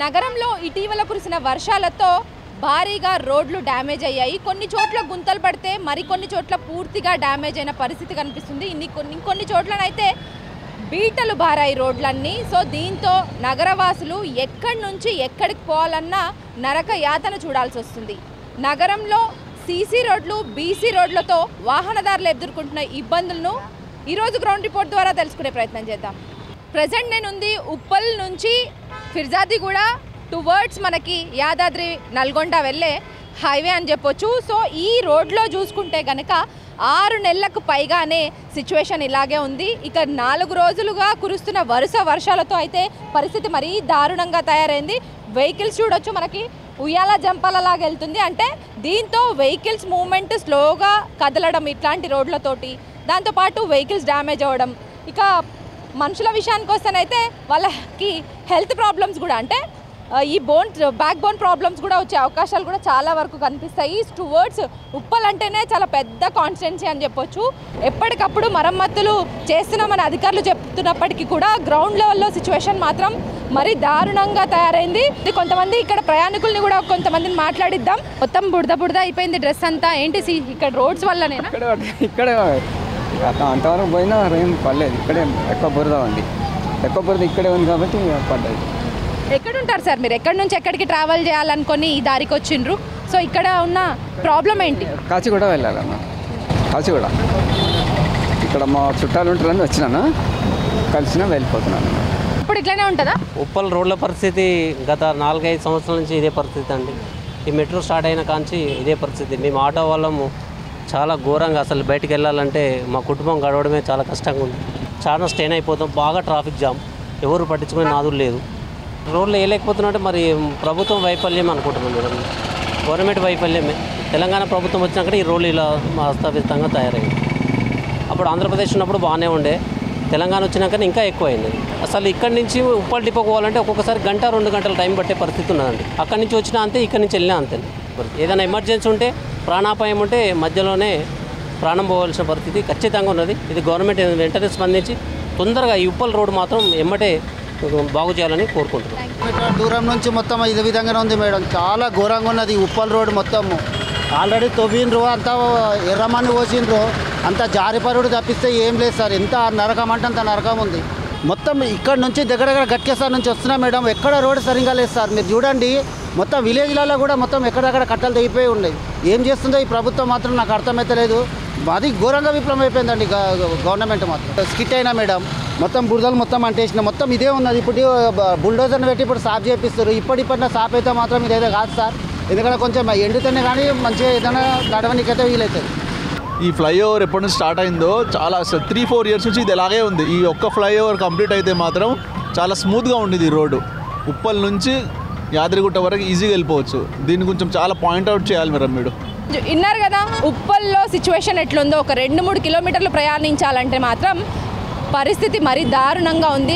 నగరంలో ఇటీవల కురిసిన వర్షాలతో భారీగా రోడ్లు డ్యామేజ్ అయ్యాయి. కొన్ని చోట్ల గుంతలు పడితే మరికొన్ని చోట్ల పూర్తిగా డ్యామేజ్ అయిన పరిస్థితి కనిపిస్తుంది. కొన్ని చోట్లనైతే బీటలు బారాయి రోడ్లన్నీ. సో దీంతో నగరవాసులు ఎక్కడి నుంచి ఎక్కడికి పోవాలన్నా నరక యాతన చూడాల్సి వస్తుంది. నగరంలో సీసీ రోడ్లు, బీసీ రోడ్లతో వాహనదారులు ఎదుర్కొంటున్న ఇబ్బందులను ఈరోజు గ్రౌండ్ రిపోర్ట్ ద్వారా తెలుసుకునే ప్రయత్నం చేద్దాం. ప్రజెంట్ నేనుంది ఉప్పల్ నుంచి ఫిర్జాదిగూడ టువర్డ్స్ మనకి యాదాద్రి నల్గొండ వెళ్ళే హైవే అని చెప్పొచ్చు. సో ఈ రోడ్లో చూసుకుంటే కనుక 6 నెలలకు పైగానే సిచ్యువేషన్ ఇలాగే ఉంది. ఇక 4 రోజులుగా కురుస్తున్న వరుస వర్షాలతో అయితే పరిస్థితి మరీ దారుణంగా తయారైంది. వెహికల్స్ చూడొచ్చు, మనకి ఉయ్యాల జంపాలలాగా వెళ్తుంది. అంటే దీంతో వెహికల్స్ మూవ్మెంట్ స్లోగా కదలడం ఇట్లాంటి రోడ్లతోటి, దాంతోపాటు వెహికల్స్ డ్యామేజ్ అవ్వడం. ఇక మనుషుల విషయానికి వస్తేనైతే వాళ్ళకి హెల్త్ ప్రాబ్లమ్స్ కూడా, అంటే ఈ బ్యాక్ బోన్ ప్రాబ్లమ్స్ కూడా వచ్చే అవకాశాలు కూడా చాలా వరకు కనిపిస్తాయి. టువర్డ్స్ ఉప్పల్ అంటేనే చాలా పెద్ద కాన్స్టిట్యున్సీ అని చెప్పొచ్చు. ఎప్పటికప్పుడు మరమ్మతులు చేస్తున్నామని అధికారులు చెప్తున్నప్పటికీ కూడా గ్రౌండ్ లెవెల్లో సిచ్యువేషన్ మాత్రం మరి దారుణంగా తయారైంది. కొంతమంది ఇక్కడ ప్రయాణికుల్ని కూడా కొంతమందిని మాట్లాడిద్దాం. మొత్తం బుడద అయిపోయింది డ్రెస్ అంతా. ఏంటి ఇక్కడ రోడ్స్ వల్లనేనా? ఇక్కడ అంతవరకు పోయినా ఏం పర్లేదు. ఇక్కడే ఎక్కువ బురద ఉంది. ఎక్కువ బురద ఇక్కడే ఉంది కాబట్టి పడ్డది. ఎక్కడ ఉంటారు సార్ మీరు? ఎక్కడి నుంచి ఎక్కడికి ట్రావెల్ చేయాలనుకొని ఈ దారికి వచ్చిండ్రు? సో ఇక్కడ ఉన్న ప్రాబ్లం ఏంటి? కాచిగూడ వెళ్ళాలన్నా. కాచిగూడ ఇక్కడ మా చుట్టాలు ఉంటారని వచ్చినాను, కలిసినా వెళ్ళిపోతున్నాను. ఇప్పుడు ఇట్లానే ఉంటుందా? ఉప్పల్ రోడ్ల పరిస్థితి గత 4-5 సంవత్సరాల నుంచి ఇదే పరిస్థితి అండి. ఈ మెట్రో స్టార్ట్ అయిన కాంచి ఇదే పరిస్థితి. మేము ఆటో వాళ్ళము చాలా ఘోరంగా, అసలు బయటికి వెళ్ళాలంటే మా కుటుంబం గడవడమే చాలా కష్టంగా ఉంది. చాలా స్టెయిన్ అయిపోతాం. బాగా ట్రాఫిక్ జామ్, ఎవరు పట్టించుకునే నాదులు లేదు. రోడ్లు వేయలేకపోతున్నట్టే మరి ప్రభుత్వం వైఫల్యం అనుకుంటున్నాం మేడం. గవర్నమెంట్ వైఫల్యమే. తెలంగాణ ప్రభుత్వం వచ్చినాక ఈ రోడ్లు ఇలా అస్తవ్యస్తంగా తయారైంది. అప్పుడు ఆంధ్రప్రదేశ్ ఉన్నప్పుడు బాగానే ఉండే, తెలంగాణ వచ్చినాక ఇంకా ఎక్కువ అయింది. అసలు ఇక్కడి నుంచి ఉప్పల్ డిపోకి పోవాలంటే ఒక్కొక్కసారి 1-2 గంటల టైం పట్టే పరిస్థితి ఉన్నదండి. అక్కడి నుంచి వచ్చినా అంతే, ఇక్కడి నుంచి వెళ్ళినా అంతే. ఏదైనా ఎమర్జెన్సీ ఉంటే, ప్రాణాపాయం ఉంటే మధ్యలోనే ప్రాణం పోవాల్సిన పరిస్థితి ఖచ్చితంగా ఉన్నది. ఇది గవర్నమెంట్ వెంటనే స్పందించి తొందరగా ఈ ఉప్పల్ రోడ్డు మాత్రం ఎమ్మటే బాగు చేయాలని కోరుకుంటున్నాం. దూరం నుంచి మొత్తం ఇదే విధంగానే ఉంది మేడం. చాలా ఘోరంగా ఉన్నది ఉప్పల్ రోడ్డు మొత్తము. ఆల్రెడీ తవ్విండ్రు, అంతా ఎర్రమన్ను పోసిండ్రు, అంతా జారిపరుడు తప్పిస్తే ఏం లేదు సార్. ఎంత నరకం అంటే అంత నరకం ఉంది. మొత్తం ఇక్కడ నుంచి దగ్గర గట్కేసార్ నుంచి వస్తున్నా మేడం. ఎక్కడ రోడ్డు సరిగా లేదు సార్. మీరు చూడండి, మొత్తం విలేజ్లలో కూడా మొత్తం ఎక్కడెక్కడ కట్టలు తెగిపోయి ఉన్నాయి. ఏం చేస్తుందో ఈ ప్రభుత్వం మాత్రం నాకు అర్థమైతే లేదు. అది ఘోరంగా విప్లవం అయిపోయిందండి గవర్నమెంట్ మాత్రం. స్కిట్ అయినా మేడం, మొత్తం బురదలు మొత్తం అంటేసిన మొత్తం ఇదే ఉన్నది. ఇప్పుడు బుల్డోజర్ని పెట్టి ఇప్పుడు సాఫ్ చేపిస్తారు. ఇప్పటిపడిన సాఫ్ అయితే మాత్రం ఇదైతే కాదు సార్. ఎందుకంటే కొంచెం ఎండితేనే కానీ మంచిగా ఏదైనా నడవనికైతే వీలవుతుంది. ఈ ఫ్లైఓవర్ ఎప్పటి నుంచి స్టార్ట్ అయిందో చాలా 3-4 ఇయర్స్ నుంచి ఇది ఇలాగే ఉంది. ఈ ఒక్క ఫ్లైఓవర్ కంప్లీట్ అయితే మాత్రం చాలా స్మూత్గా ఉండేది ఈ రోడ్డు. ఉప్పల్ నుంచి యాదగిరిగుట్ట వరకు ఈజీగా వెళ్ళిపోవచ్చు. దీన్ని కొంచెం చాలా పాయింట్అవుట్ చేయాలి మేడం. మీరు విన్నారు కదా ఉప్పల్లో సిచ్యువేషన్ ఎట్లుందో. ఒక 2-3 కిలోమీటర్లు ప్రయాణించాలంటే మాత్రం పరిస్థితి మరీ దారుణంగా ఉంది.